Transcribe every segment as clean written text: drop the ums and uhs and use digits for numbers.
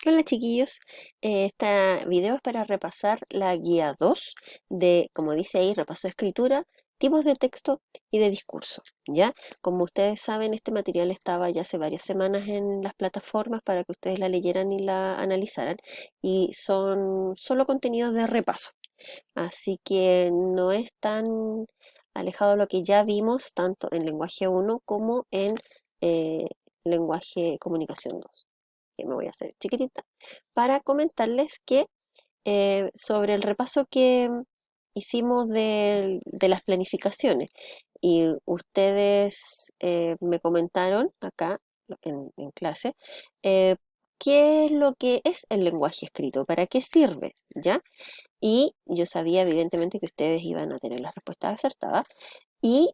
Hola chiquillos, este video es para repasar la guía 2 de, como dice ahí, repaso de escritura, tipos de texto y de discurso, ¿ya? Como ustedes saben, este material estaba ya hace varias semanas en las plataformas para que ustedes la leyeran y la analizaran y son solo contenidos de repaso, así que no es tan alejado de lo que ya vimos tanto en lenguaje 1 como en eh, lenguaje comunicación 2, que me voy a hacer chiquitita, para comentarles que sobre el repaso que hicimos de las planificaciones y ustedes me comentaron acá en clase eh, qué es lo que es el lenguaje escrito, para qué sirve, ¿ya? Y yo sabía evidentemente que ustedes iban a tener las respuestas acertadas y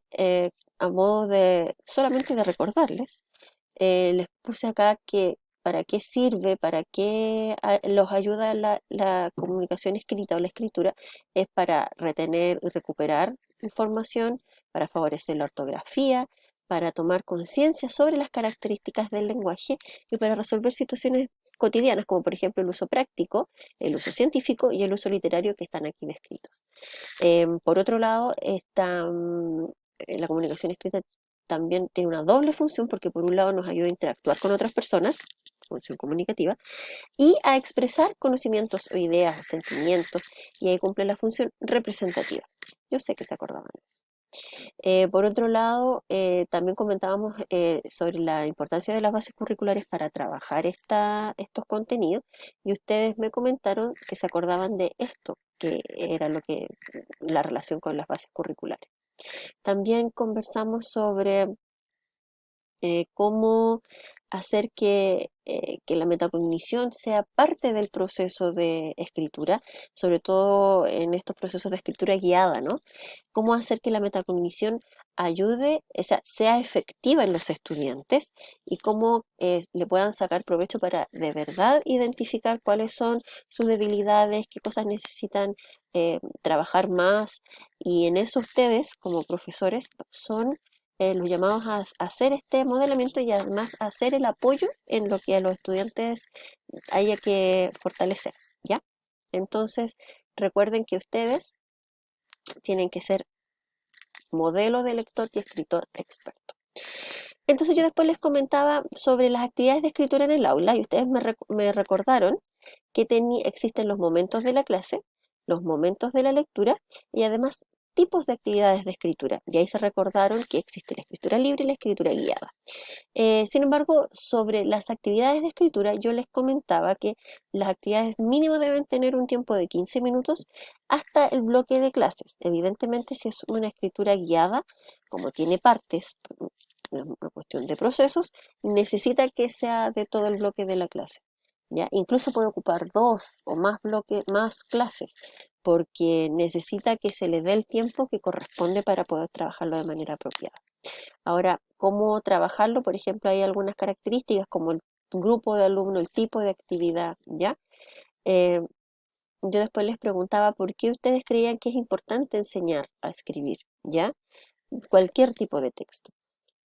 a modo de solamente de recordarles, les puse acá que para qué sirve, para qué los ayuda la comunicación escrita o la escritura, es para retener y recuperar información, para favorecer la ortografía, para tomar conciencia sobre las características del lenguaje y para resolver situaciones cotidianas, como por ejemplo el uso práctico, el uso científico y el uso literario que están aquí descritos. Por otro lado, la comunicación escrita también tiene una doble función porque por un lado nos ayuda a interactuar con otras personas, función comunicativa, y a expresar conocimientos o ideas o sentimientos, y ahí cumple la función representativa. Yo sé que se acordaban de eso. Por otro lado, también comentábamos sobre la importancia de las bases curriculares para trabajar estos contenidos y ustedes me comentaron que se acordaban de esto, que era la relación con las bases curriculares. También conversamos sobre cómo hacer que la metacognición sea parte del proceso de escritura, sobre todo en estos procesos de escritura guiada, ¿no? Cómo hacer que la metacognición ayude, o sea efectiva en los estudiantes y cómo le puedan sacar provecho para de verdad identificar cuáles son sus debilidades, qué cosas necesitan trabajar más, y en eso ustedes como profesores son los llamados a hacer este modelamiento y además a hacer el apoyo en lo que a los estudiantes haya que fortalecer, ¿ya? Entonces, recuerden que ustedes tienen que ser modelo de lector y escritor experto. Entonces yo después les comentaba sobre las actividades de escritura en el aula y ustedes me recordaron que existen los momentos de la clase, los momentos de la lectura y además tipos de actividades de escritura. Y ahí se recordaron que existe la escritura libre y la escritura guiada. Sin embargo, sobre las actividades de escritura, yo les comentaba que las actividades mínimo deben tener un tiempo de 15 minutos hasta el bloque de clases. Evidentemente, si es una escritura guiada, como tiene partes, una cuestión de procesos, necesita que sea de todo el bloque de la clase. ¿Ya? Incluso puede ocupar dos o más bloques, más clases, porque necesita que se le dé el tiempo que corresponde para poder trabajarlo de manera apropiada. Ahora, ¿cómo trabajarlo? Por ejemplo, hay algunas características como el grupo de alumnos, el tipo de actividad, ¿ya? Eh, yo después les preguntaba por qué ustedes creían que es importante enseñar a escribir, ¿ya? Cualquier tipo de texto.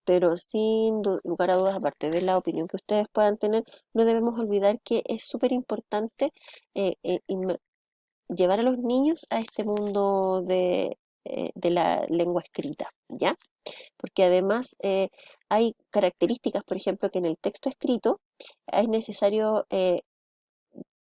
Pero sin lugar a dudas, aparte de la opinión que ustedes puedan tener, no debemos olvidar que es súper importante eh, eh, llevar a los niños a este mundo de la lengua escrita, ¿ya? Porque además hay características, por ejemplo, que en el texto escrito es necesario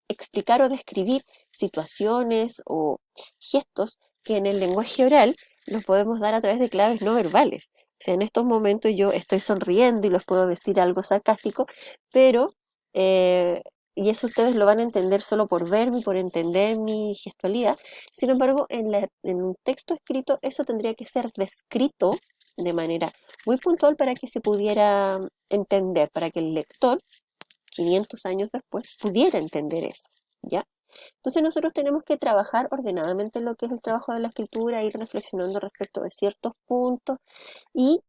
explicar o describir situaciones o gestos que en el lenguaje oral los podemos dar a través de claves no verbales. O sea, en estos momentos yo estoy sonriendo y los puedo vestir algo sarcástico, pero, eh, y eso ustedes lo van a entender solo por verme y por entender mi gestualidad. Sin embargo, en un texto escrito eso tendría que ser descrito de manera muy puntual para que se pudiera entender, para que el lector 500 años después pudiera entender eso, ¿ya? Entonces nosotros tenemos que trabajar ordenadamente en lo que es el trabajo de la escritura, ir reflexionando respecto de ciertos puntos y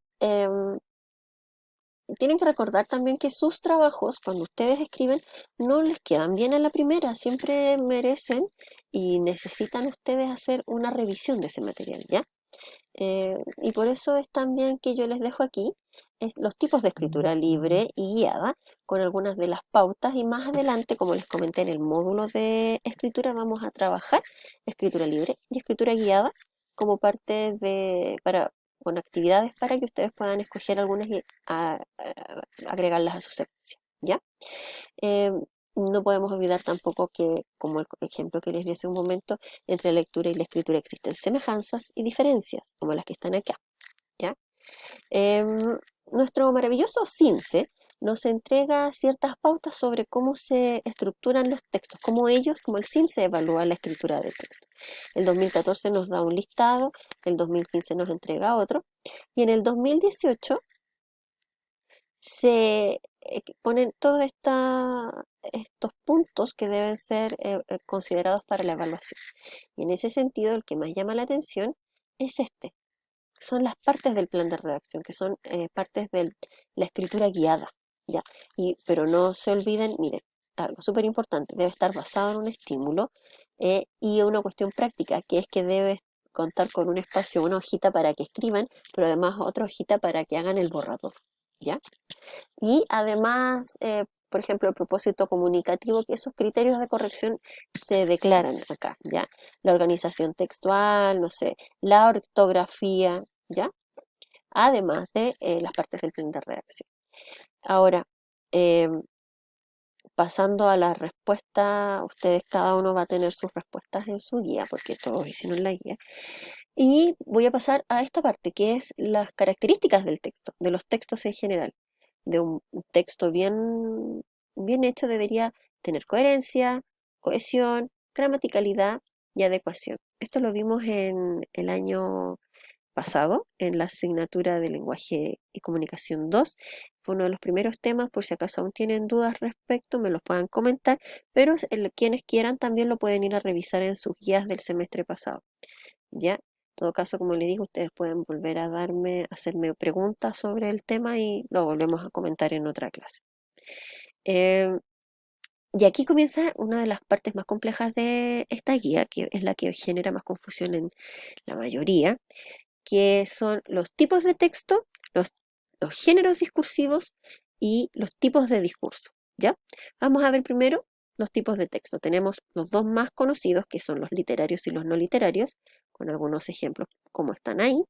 tienen que recordar también que sus trabajos, cuando ustedes escriben, no les quedan bien a la primera, siempre merecen y necesitan ustedes hacer una revisión de ese material, ¿ya? Y por eso es también que yo les dejo aquí los tipos de escritura libre y guiada, con algunas de las pautas, y más adelante, como les comenté en el módulo de escritura, vamos a trabajar escritura libre y escritura guiada como parte con actividades para que ustedes puedan escoger algunas y agregarlas a su secuencia, ¿ya? Eh, no podemos olvidar tampoco que, como el ejemplo que les di hace un momento, entre la lectura y la escritura existen semejanzas y diferencias, como las que están acá, ¿ya? Em, Nuestro maravilloso CINCE nos entrega ciertas pautas sobre cómo se estructuran los textos, cómo ellos, como el CINCE, evalúa la escritura de texto. El 2014 nos da un listado, el 2015 nos entrega otro, y en el 2018 se ponen todos estos puntos que deben ser considerados para la evaluación. Y en ese sentido, el que más llama la atención es este. Son las partes del plan de redacción, que son partes de la escritura guiada, ¿ya? Pero no se olviden, miren, algo súper importante, debe estar basado en un estímulo y una cuestión práctica, que es que debe contar con un espacio, una hojita para que escriban, pero además otra hojita para que hagan el borrador, ¿ya? Y además, por ejemplo, el propósito comunicativo, que esos criterios de corrección se declaran acá, ¿ya? La organización textual, no sé, la ortografía, ¿ya? Además de las partes del plan de redacción. Ahora, eh, pasando a la respuesta, ustedes cada uno va a tener sus respuestas en su guía, porque todos hicieron la guía. Y voy a pasar a esta parte, que es las características del texto, de los textos en general. De un texto bien hecho debería tener coherencia, cohesión, gramaticalidad y adecuación. Esto lo vimos en el año pasado, en la asignatura de Lenguaje y Comunicación 2. Fue uno de los primeros temas, por si acaso aún tienen dudas respecto, me los puedan comentar, pero quienes quieran también lo pueden ir a revisar en sus guías del semestre pasado. ¿Ya? En todo caso, como les digo, ustedes pueden volver a hacerme preguntas sobre el tema y lo volvemos a comentar en otra clase. Eh, y aquí comienza una de las partes más complejas de esta guía, que es la que genera más confusión en la mayoría, que son los tipos de texto, los géneros discursivos y los tipos de discurso, ¿ya? Vamos a ver primero los tipos de texto. Tenemos los dos más conocidos, que son los literarios y los no literarios, con algunos ejemplos como están ahí,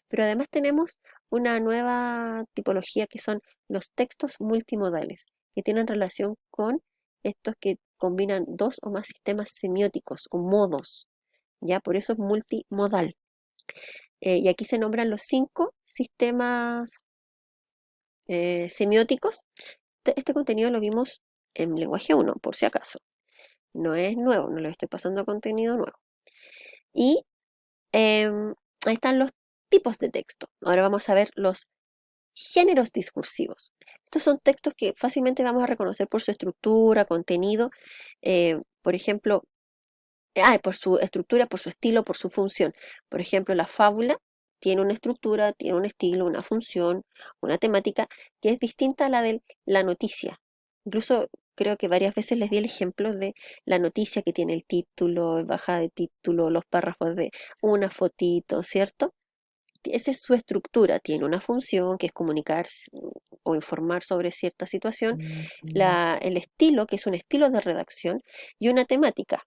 pero además tenemos una nueva tipología que son los textos multimodales, que tienen relación con estos que combinan dos o más sistemas semióticos o modos, ¿ya? Por eso es multimodal. Y aquí se nombran los 5 sistemas semióticos. Este contenido lo vimos en lenguaje 1, por si acaso. No es nuevo, no le estoy pasando contenido nuevo. Y ahí están los tipos de texto. Ahora vamos a ver los géneros discursivos. Estos son textos que fácilmente vamos a reconocer por su estructura, contenido, por ejemplo, por su estructura, por su estilo, por su función. Por ejemplo, la fábula tiene una estructura, tiene un estilo, una función, una temática que es distinta a la de la noticia. Incluso creo que varias veces les di el ejemplo de la noticia que tiene el título, baja de título, los párrafos de una fotito, ¿cierto? Esa es su estructura, tiene una función que es comunicar o informar sobre cierta situación, el estilo, que es un estilo de redacción, y una temática.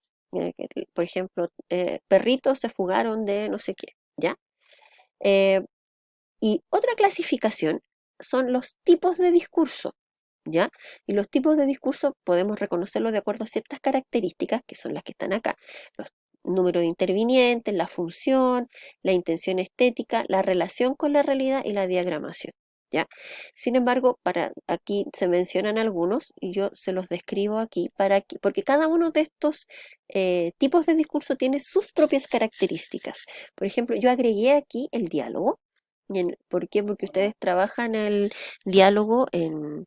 Por ejemplo, perritos se fugaron de no sé qué, ¿ya? Eh, y otra clasificación son los tipos de discurso, ¿ya? Y los tipos de discurso podemos reconocerlos de acuerdo a ciertas características, que son las que están acá. Los números de intervinientes, la función, la intención estética, la relación con la realidad y la diagramación, ¿ya? Sin embargo, aquí se mencionan algunos y yo se los describo aquí porque cada uno de estos tipos de discurso tiene sus propias características. Por ejemplo, yo agregué aquí el diálogo. ¿Por qué? Porque ustedes trabajan el diálogo en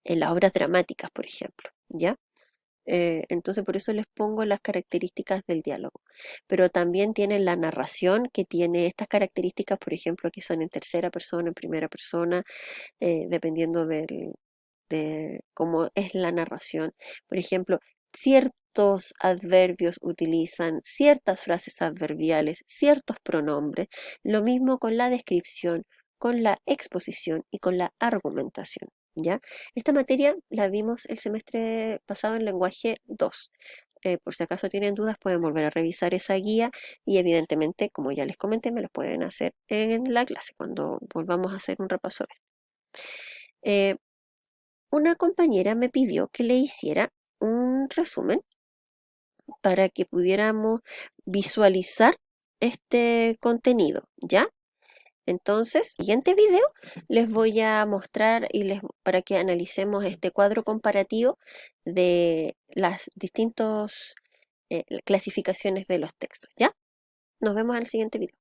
las obras dramáticas, por ejemplo, ¿ya? Entonces por eso les pongo las características del diálogo. Pero también tienen la narración, que tiene estas características, por ejemplo, que son en tercera persona, en primera persona, dependiendo de cómo es la narración. Por ejemplo, ciertos adverbios utilizan ciertas frases adverbiales, ciertos pronombres. Lo mismo con la descripción, con la exposición y con la argumentación. ¿Ya? Esta materia la vimos el semestre pasado en lenguaje 2. Por si acaso tienen dudas, pueden volver a revisar esa guía y evidentemente, como ya les comenté, me lo pueden hacer en la clase cuando volvamos a hacer un repaso de esto. Una compañera me pidió que le hiciera un resumen para que pudiéramos visualizar este contenido, ¿ya? Entonces, en el siguiente video les voy a mostrar para que analicemos este cuadro comparativo de las distintas clasificaciones de los textos, ¿ya? Nos vemos en el siguiente video.